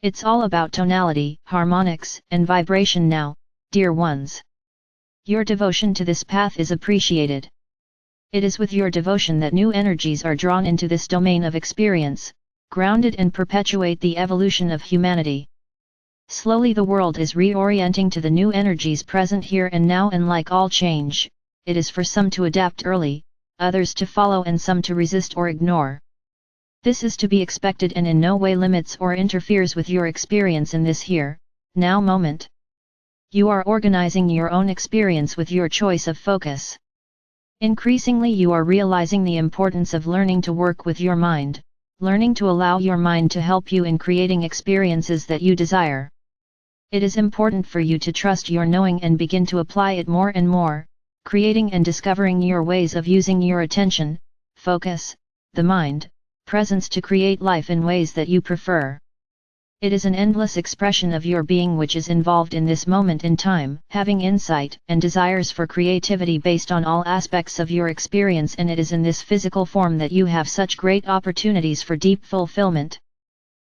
It's all about tonality, harmonics, and vibration now, dear ones. Your devotion to this path is appreciated. It is with your devotion that new energies are drawn into this domain of experience, grounded and perpetuate the evolution of humanity. Slowly the world is reorienting to the new energies present here and now, and like all change, it is for some to adapt early, others to follow, and some to resist or ignore. This is to be expected and in no way limits or interferes with your experience in this here, now moment. You are organizing your own experience with your choice of focus. Increasingly you are realizing the importance of learning to work with your mind, learning to allow your mind to help you in creating experiences that you desire. It is important for you to trust your knowing and begin to apply it more and more, creating and discovering your ways of using your attention, focus, the mind, presence to create life in ways that you prefer. It is an endless expression of your being which is involved in this moment in time, having insight and desires for creativity based on all aspects of your experience, and it is in this physical form that you have such great opportunities for deep fulfillment.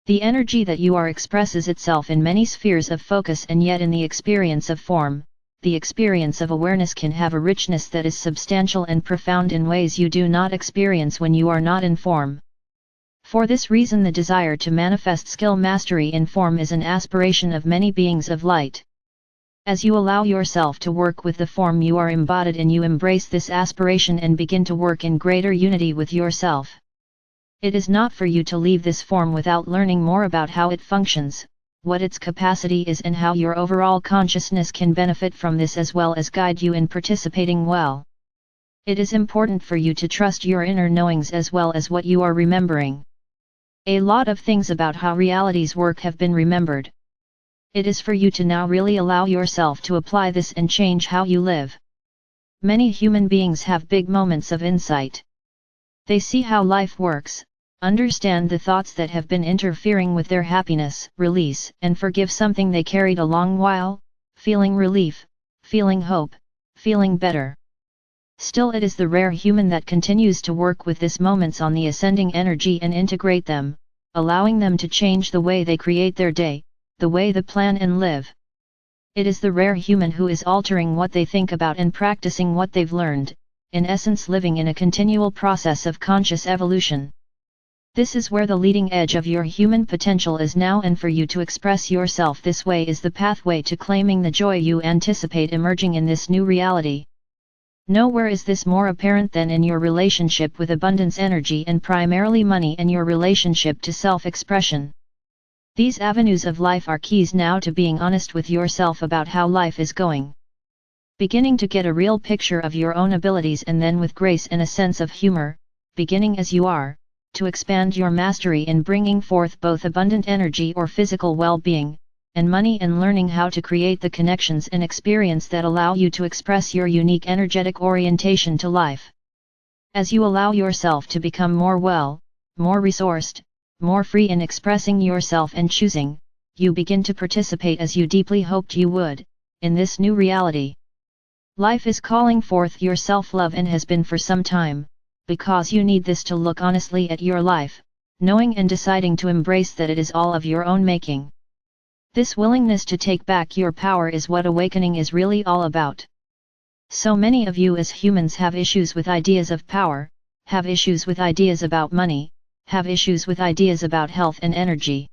The energy that you are expresses itself in many spheres of focus, and yet in the experience of form, the experience of awareness can have a richness that is substantial and profound in ways you do not experience when you are not in form. For this reason the desire to manifest skill mastery in form is an aspiration of many beings of light. As you allow yourself to work with the form you are embodied in, you embrace this aspiration and begin to work in greater unity with yourself. It is not for you to leave this form without learning more about how it functions, what its capacity is, and how your overall consciousness can benefit from this, as well as guide you in participating well. It is important for you to trust your inner knowings as well as what you are remembering. A lot of things about how realities work have been remembered. It is for you to now really allow yourself to apply this and change how you live. Many human beings have big moments of insight. They see how life works, understand the thoughts that have been interfering with their happiness, release and forgive something they carried a long while, feeling relief, feeling hope, feeling better. Still, it is the rare human that continues to work with these moments on the ascending energy and integrate them, allowing them to change the way they create their day, the way they plan and live. It is the rare human who is altering what they think about and practicing what they've learned, in essence living in a continual process of conscious evolution. This is where the leading edge of your human potential is now, and for you to express yourself this way is the pathway to claiming the joy you anticipate emerging in this new reality. Nowhere is this more apparent than in your relationship with abundance energy, and primarily money, and your relationship to self-expression. These avenues of life are keys now to being honest with yourself about how life is going. Beginning to get a real picture of your own abilities, and then with grace and a sense of humor, beginning as you are, to expand your mastery in bringing forth both abundant energy or physical well-being, and money, and learning how to create the connections and experience that allow you to express your unique energetic orientation to life. As you allow yourself to become more resourced, more free in expressing yourself and choosing, you begin to participate as you deeply hoped you would, in this new reality. Life is calling forth your self-love, and has been for some time, because you need this to look honestly at your life, knowing and deciding to embrace that it is all of your own making. This willingness to take back your power is what awakening is really all about. So many of you as humans have issues with ideas of power, have issues with ideas about money, have issues with ideas about health and energy.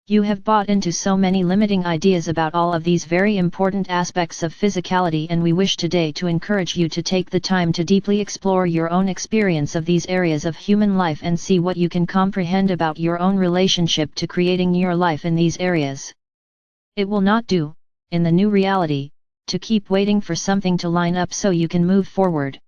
You have bought into so many limiting ideas about all of these very important aspects of physicality, and we wish today to encourage you to take the time to deeply explore your own experience of these areas of human life and see what you can comprehend about your own relationship to creating your life in these areas. It will not do, in the new reality, to keep waiting for something to line up so you can move forward.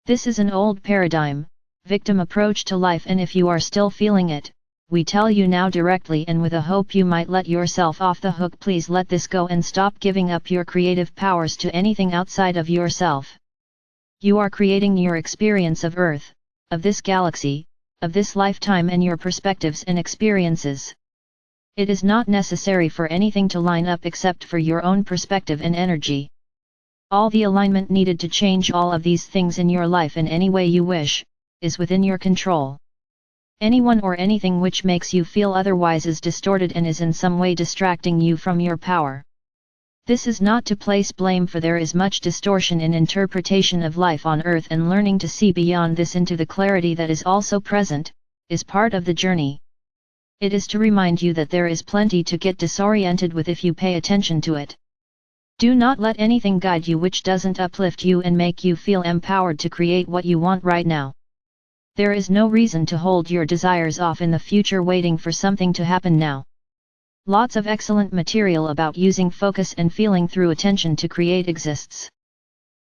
This is an old paradigm, victim approach to life, and if you are still feeling it, we tell you now directly and with a hope you might let yourself off the hook, please let this go and stop giving up your creative powers to anything outside of yourself. You are creating your experience of Earth, of this galaxy, of this lifetime, and your perspectives and experiences. It is not necessary for anything to line up except for your own perspective and energy. All the alignment needed to change all of these things in your life in any way you wish, is within your control. Anyone or anything which makes you feel otherwise is distorted and is in some way distracting you from your power. This is not to place blame, for there is much distortion in interpretation of life on earth, and learning to see beyond this into the clarity that is also present, is part of the journey. It is to remind you that there is plenty to get disoriented with if you pay attention to it. Do not let anything guide you which doesn't uplift you and make you feel empowered to create what you want right now. There is no reason to hold your desires off in the future waiting for something to happen now. Lots of excellent material about using focus and feeling through attention to create exists.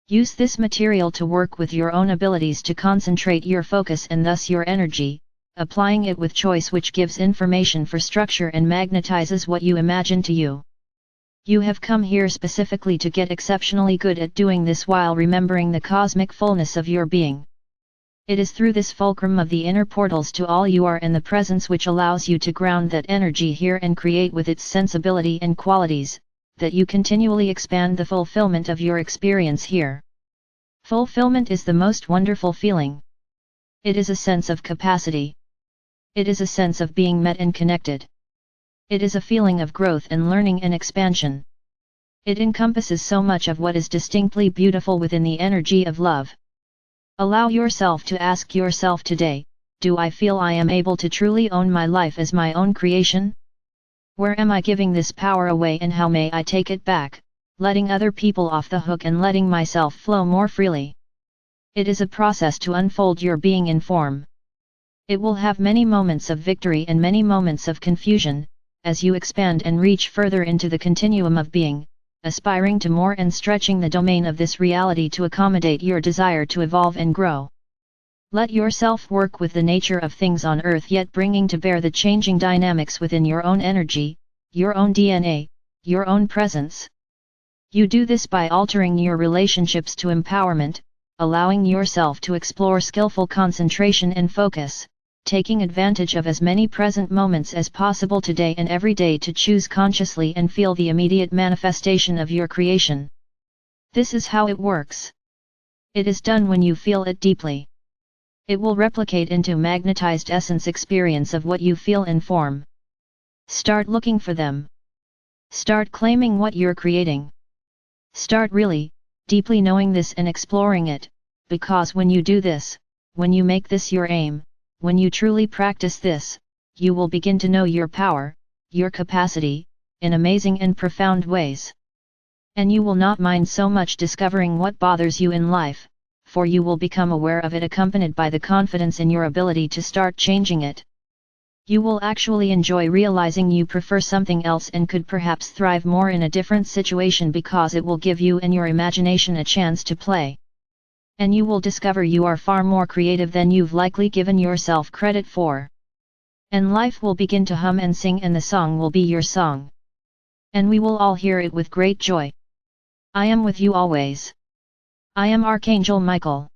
Use this material to work with your own abilities to concentrate your focus and thus your energy, applying it with choice, which gives information for structure and magnetizes what you imagine to you. You have come here specifically to get exceptionally good at doing this while remembering the cosmic fullness of your being. It is through this fulcrum of the inner portals to all you are and the presence which allows you to ground that energy here and create with its sensibility and qualities, that you continually expand the fulfillment of your experience here. Fulfillment is the most wonderful feeling. It is a sense of capacity. It is a sense of being met and connected. It is a feeling of growth and learning and expansion. It encompasses so much of what is distinctly beautiful within the energy of love. Allow yourself to ask yourself today, do I feel I am able to truly own my life as my own creation? Where am I giving this power away, and how may I take it back, letting other people off the hook and letting myself flow more freely? It is a process to unfold your being in form. It will have many moments of victory and many moments of confusion, as you expand and reach further into the continuum of being, aspiring to more and stretching the domain of this reality to accommodate your desire to evolve and grow. Let yourself work with the nature of things on earth, yet bringing to bear the changing dynamics within your own energy, your own DNA, your own presence. You do this by altering your relationships to empowerment, allowing yourself to explore skillful concentration and focus, taking advantage of as many present moments as possible today and every day to choose consciously and feel the immediate manifestation of your creation. This is how it works. It is done when you feel it deeply. It will replicate into magnetized essence experience of what you feel in form. Start looking for them. Start claiming what you're creating. Start really, deeply knowing this and exploring it, because when you do this, when you make this your aim, when you truly practice this, you will begin to know your power, your capacity, in amazing and profound ways. And you will not mind so much discovering what bothers you in life, for you will become aware of it accompanied by the confidence in your ability to start changing it. You will actually enjoy realizing you prefer something else and could perhaps thrive more in a different situation because it will give you and your imagination a chance to play. And you will discover you are far more creative than you've likely given yourself credit for. And life will begin to hum and sing, and the song will be your song. And we will all hear it with great joy. I am with you always. I am Archangel Michael.